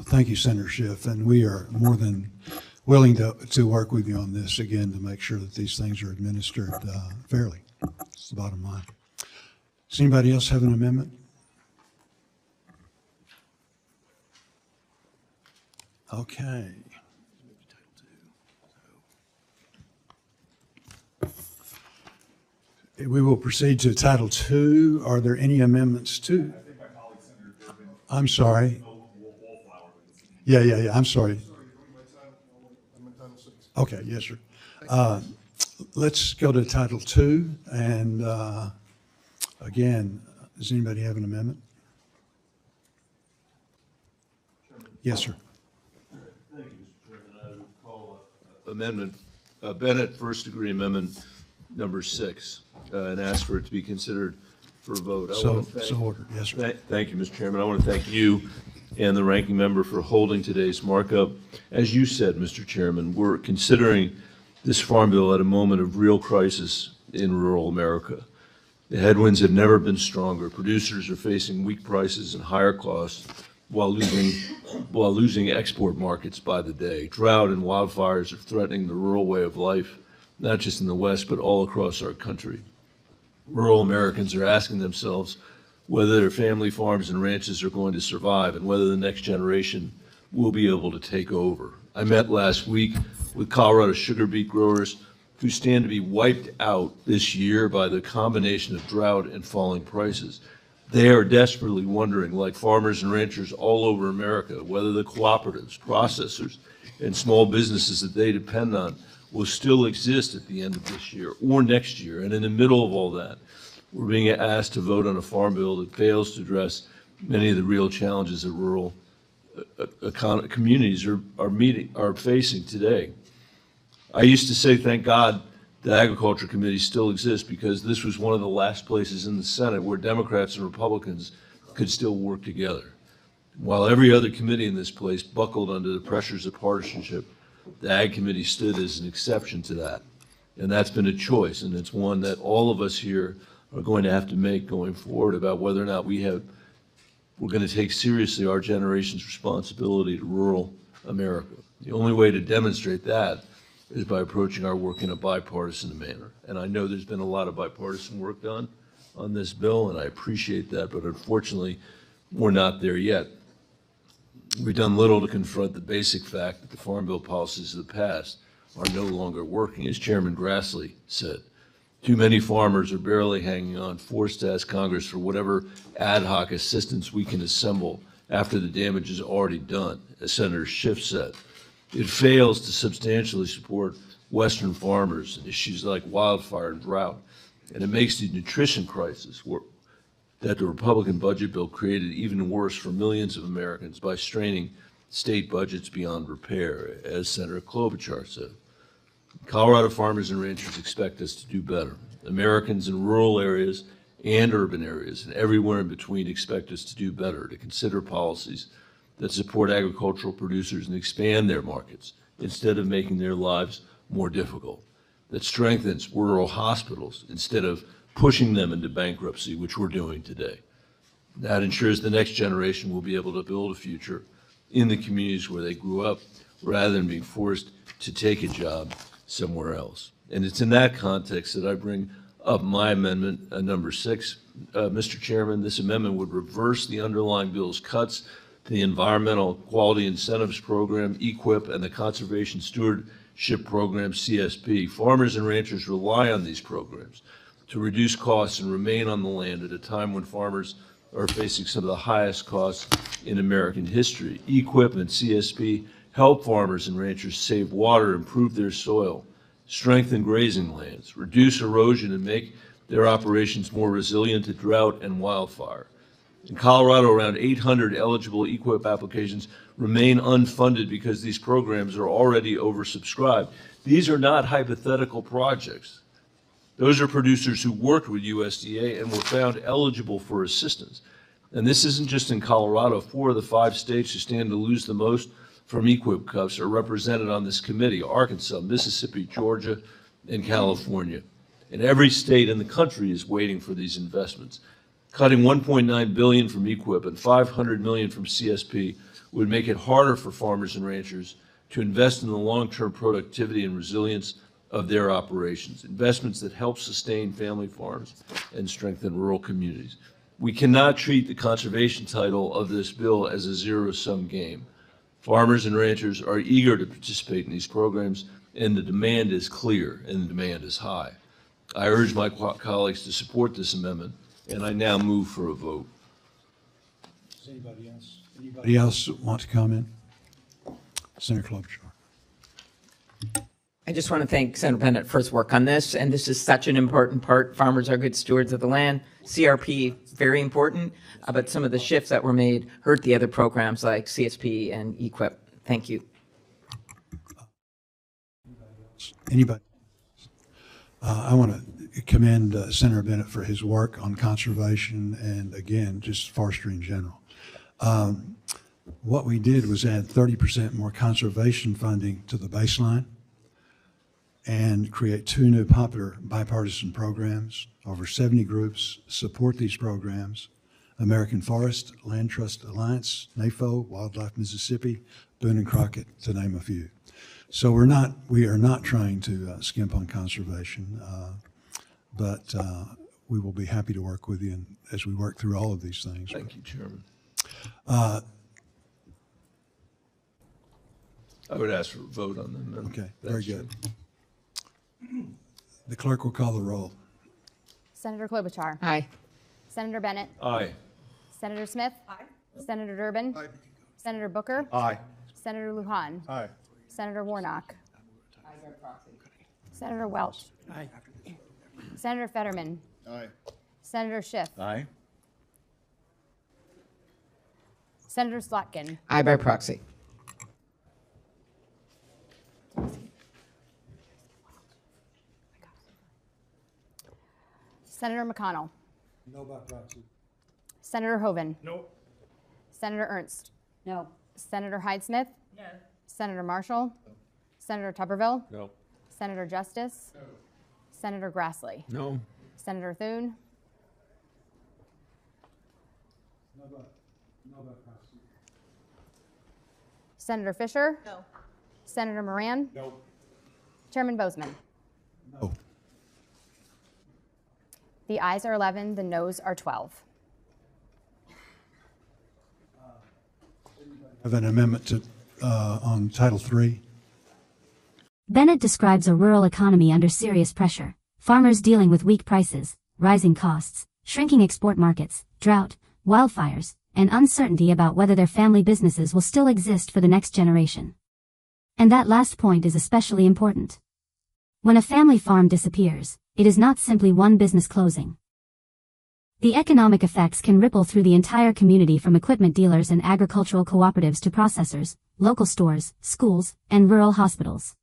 Thank you, Senator Schiff, and we are more than willing to work with you on this again to make sure that these things are administered fairly. That's the bottom line. Does anybody else have an amendment? Okay. We will proceed to Title II. Are there any amendments to? I think my colleague, Senator Durbin. I'm sorry. Yeah. I'm sorry. Okay, yes, sir. Let's go to Title II. And again, does anybody have an amendment? Yes, sir. Thank you, Mr. Chairman. I would call Amendment Bennett, first degree amendment number 6, and ask for it to be considered for a vote. So ordered. Yes, sir. Thank you, Mr. Chairman. I want to thank you and the ranking member for holding today's markup. As you said, Mr. Chairman, we're considering this farm bill at a moment of real crisis in rural America. The headwinds have never been stronger. Producers are facing weak prices and higher costs while losing export markets by the day. Drought and wildfires are threatening the rural way of life, not just in the West, but all across our country. Rural Americans are asking themselves whether their family farms and ranches are going to survive and whether the next generation will be able to take over. I met last week with Colorado sugar beet growers who stand to be wiped out this year by the combination of drought and falling prices. They are desperately wondering, like farmers and ranchers all over America, whether the cooperatives, processors, and small businesses that they depend on will still exist at the end of this year or next year. And in the middle of all that, we're being asked to vote on a farm bill that fails to address many of the real challenges that rural communities are facing today. I used to say, thank God the Agriculture Committee still exists, because this was one of the last places in the Senate where Democrats and Republicans could still work together. While every other committee in this place buckled under the pressures of partisanship, the Ag Committee stood as an exception to that. And that's been a choice, and it's one that all of us here are going to have to make going forward about whether or not we're going to take seriously our generation's responsibility to rural America. The only way to demonstrate that is by approaching our work in a bipartisan manner. And I know there's been a lot of bipartisan work done on this bill, and I appreciate that, but unfortunately, we're not there yet. We've done little to confront the basic fact that the Farm Bill policies of the past are no longer working, as Chairman Grassley said. Too many farmers are barely hanging on, forced to ask Congress for whatever ad hoc assistance we can assemble after the damage is already done, as Senator Schiff said. It fails to substantially support Western farmers in issues like wildfire and drought, and it makes the nutrition crisis that the Republican budget bill created even worse for millions of Americans by straining state budgets beyond repair, as Senator Klobuchar said. Colorado farmers and ranchers expect us to do better. Americans in rural areas and urban areas and everywhere in between expect us to do better, to consider policies that support agricultural producers and expand their markets instead of making their lives more difficult, that strengthens rural hospitals instead of pushing them into bankruptcy, which we're doing today. That ensures the next generation will be able to build a future in the communities where they grew up, rather than being forced to take a job somewhere else. And it's in that context that I bring up my amendment, number 6. Mr. Chairman, this amendment would reverse the underlying bill's cuts to the Environmental Quality Incentives Program, EQIP, and the Conservation Stewardship Program, CSP. Farmers and ranchers rely on these programs to reduce costs and remain on the land at a time when farmers are facing some of the highest costs in American history. EQIP and CSP help farmers and ranchers save water, improve their soil, strengthen grazing lands, reduce erosion, and make their operations more resilient to drought and wildfire. In Colorado, around 800 eligible EQIP applications remain unfunded because these programs are already oversubscribed. These are not hypothetical projects. Those are producers who worked with USDA and were found eligible for assistance. And this isn't just in Colorado. 4 of the 5 states who stand to lose the most from EQIP cuts are represented on this committee: Arkansas, Mississippi, Georgia, and California. And every state in the country is waiting for these investments. Cutting $1.9 billion from EQIP and $500 million from CSP would make it harder for farmers and ranchers to invest in the long-term productivity and resilience of their operations, investments that help sustain family farms and strengthen rural communities. We cannot treat the conservation title of this bill as a zero-sum game. Farmers and ranchers are eager to participate in these programs, and the demand is clear and the demand is high. I urge my colleagues to support this amendment, and I now move for a vote. Does anybody else want to comment? Senator Klobuchar. I just want to thank Senator Bennet for his work on this, and this is such an important part. Farmers are good stewards of the land. CRP, very important, but some of the shifts that were made hurt the other programs like CSP and EQIP. Thank you. Anybody? I want to commend Senator Bennet for his work on conservation and, again, just forestry in general. What we did was add 30% more conservation funding to the baseline and create 2 new popular bipartisan programs. Over 70 groups support these programs: American Forest, Land Trust Alliance, NAFO, Wildlife Mississippi, Boone and Crockett, to name a few. So we are not trying to skimp on conservation, but we will be happy to work with you as we work through all of these things. Thank you, Chairman. I would ask for a vote on them. Okay, very good. The clerk will call the roll. Senator Klobuchar. Aye. Senator Bennet. Aye. Senator Smith. Aye. Senator Durbin. Aye. Senator Booker. Aye. Senator Lujan. Aye. Senator Warnock. Senator Welch. Aye. Senator Fetterman. Aye. Senator Schiff. Aye. Senator Slotkin. Aye by proxy. Senator McConnell. No by proxy. Senator Hoeven. No. Senator Ernst. No. Senator Hyde-Smith. No. Senator Marshall. Senator Tuberville. No. Senator Justice. No. Senator Grassley. No. Senator Thune. No by proxy. Senator Fisher. No. Senator Moran. No. Chairman Bozeman. No. The ayes are 11, the noes are 12. Have an amendment to on Title III. Bennet describes a rural economy under serious pressure, farmers dealing with weak prices, rising costs, shrinking export markets, drought, wildfires, and uncertainty about whether their family businesses will still exist for the next generation. And that last point is especially important. When a family farm disappears, it is not simply one business closing. The economic effects can ripple through the entire community, from equipment dealers and agricultural cooperatives to processors, local stores, schools, and rural hospitals.